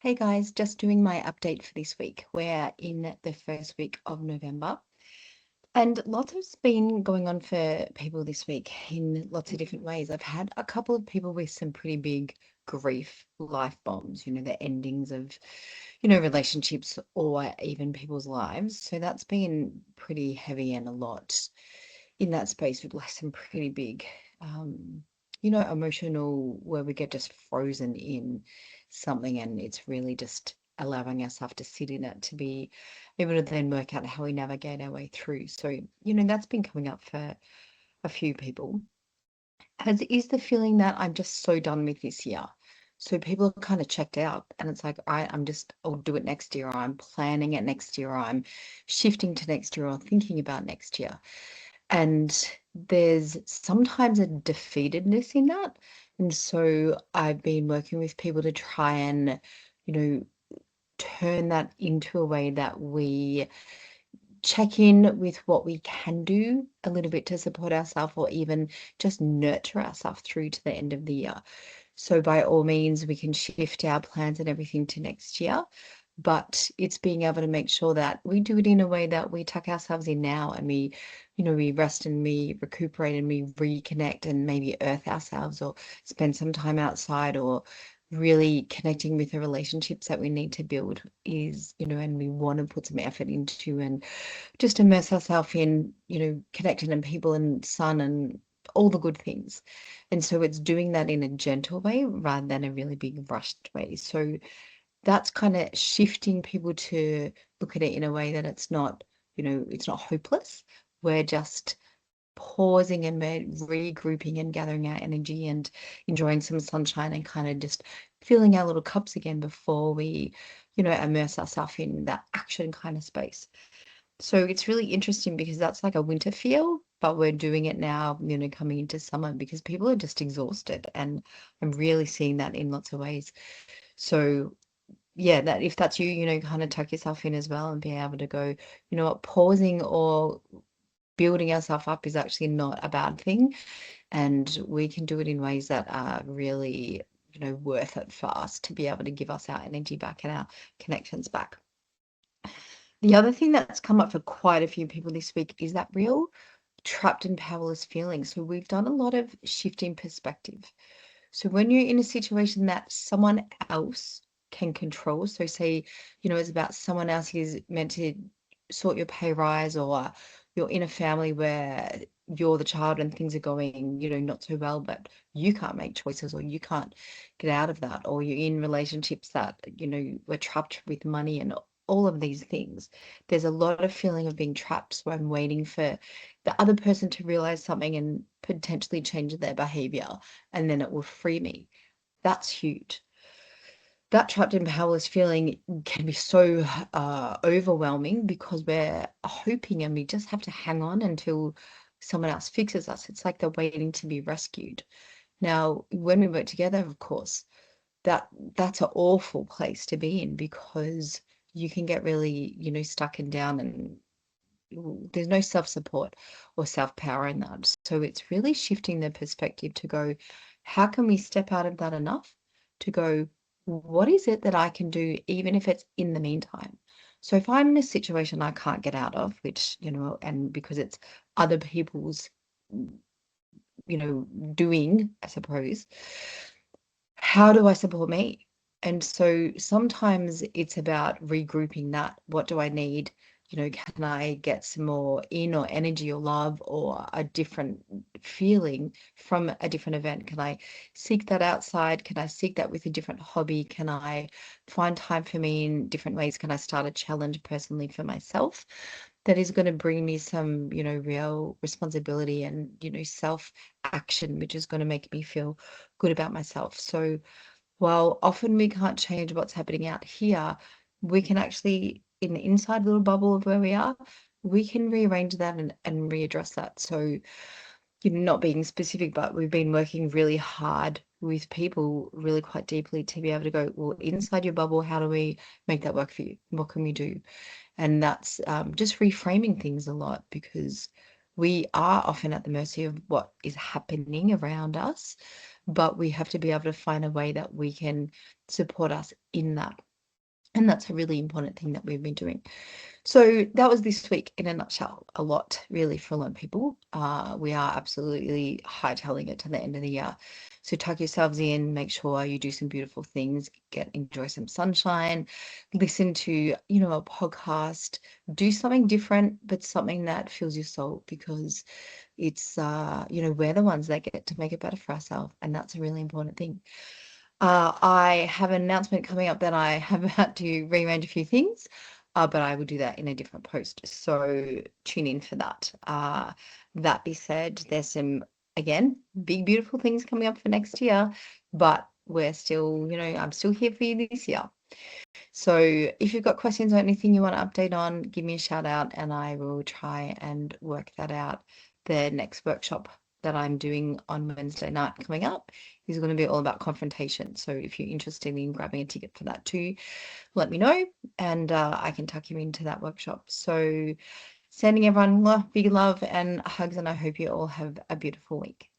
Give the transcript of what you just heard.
Hey guys, just doing my update for this week. We're in the first week of November, and lots has been going on for people this week in lots of different ways. I've had a couple of people with some pretty big grief life bombs, the endings of, relationships or even people's lives. So that's been pretty heavy and a lot in that space with like some pretty big, um, emotional where we get just frozen in something and it's really just allowing ourselves to sit in it to be able to then work out how we navigate our way through. So, that's been coming up for a few people. As is the feeling that I'm just so done with this year. So people are kind of checked out and it's like, I'll do it next year. Or I'm planning it next year. Or I'm shifting to next year or thinking about next year. And there's sometimes a defeatedness in that. And so I've been working with people to try and, you know, turn that into a way that we check in with what we can do a little bit to support ourselves or even just nurture ourselves through to the end of the year. So by all means, we can shift our plans and everything to next year, but it's being able to make sure that we do it in a way that we tuck ourselves in now and we rest and we recuperate and we reconnect and maybe earth ourselves or spend some time outside or really connecting with the relationships that we need to build and we want to put some effort into and just immerse ourselves in, connecting and people and sun and all the good things. And so it's doing that in a gentle way rather than a really big rushed way. So that's kind of shifting people to look at it in a way that it's not hopeless. We're just pausing and we're regrouping and gathering our energy and enjoying some sunshine and kind of just filling our little cups again before we, immerse ourselves in that action kind of space. So it's really interesting because that's like a winter feel, but we're doing it now, coming into summer because people are just exhausted. And I'm really seeing that in lots of ways. So yeah, that if that's you, kind of tuck yourself in as well and be able to go, you know what, pausing or building ourselves up is actually not a bad thing. And we can do it in ways that are really, worth it for us to be able to give us our energy back and our connections back. The other thing that's come up for quite a few people this week is that real trapped and powerless feeling. So we've done a lot of shifting perspective. So when you're in a situation that someone else can control, so say, it's about someone else who's meant to sort your pay rise, or you're in a family where you're the child and things are going, not so well, but you can't make choices or you can't get out of that, or you're in relationships that, we're trapped with money and all of these things. There's a lot of feeling of being trapped. So I'm waiting for the other person to realize something and potentially change their behavior, and then it will free me. That's huge. That trapped and powerless feeling can be so overwhelming because we're hoping and we just have to hang on until someone else fixes us. It's like they're waiting to be rescued. Now, when we work together, of course, that's an awful place to be in because you can get really, stuck and down and there's no self-support or self-power in that. So it's really shifting the perspective to go, how can we step out of that enough to go, what is it that I can do, even if it's in the meantime? So if I'm in a situation I can't get out of, which, and because it's other people's, doing, I suppose, how do I support me? And so sometimes it's about regrouping that. What do I need? Can I get some more in or energy or love or a different feeling from a different event? Can I seek that outside? Can I seek that with a different hobby? Can I find time for me in different ways? Can I start a challenge personally for myself that is going to bring me some, real responsibility and, self action, which is going to make me feel good about myself. So while often we can't change what's happening out here, we can actually, in the inside little bubble of where we are, we can rearrange that and readdress that. So, not being specific, but we've been working really hard with people really quite deeply to be able to go, well, inside your bubble, how do we make that work for you? What can we do? And that's just reframing things a lot because we are often at the mercy of what is happening around us, but we have to be able to find a way that we can support us in that. And that's a really important thing that we've been doing. So that was this week in a nutshell. A lot, really, for a lot of people. We are absolutely hightailing it to the end of the year. So tuck yourselves in, make sure you do some beautiful things, enjoy some sunshine, listen to, a podcast, do something different, but something that fills your soul, because it's, we're the ones that get to make it better for ourselves. And that's a really important thing. I have an announcement coming up that I have had to rearrange a few things, but I will do that in a different post. So tune in for that. That being said, there's some, again, big, beautiful things coming up for next year, but we're still, I'm still here for you this year. So if you've got questions or anything you want to update on, give me a shout out and I will try and work that out. The next workshop that I'm doing on Wednesday night coming up is going to be all about confrontation. So if you're interested in grabbing a ticket for that too, let me know and I can tuck you into that workshop. So sending everyone big love and hugs, and I hope you all have a beautiful week.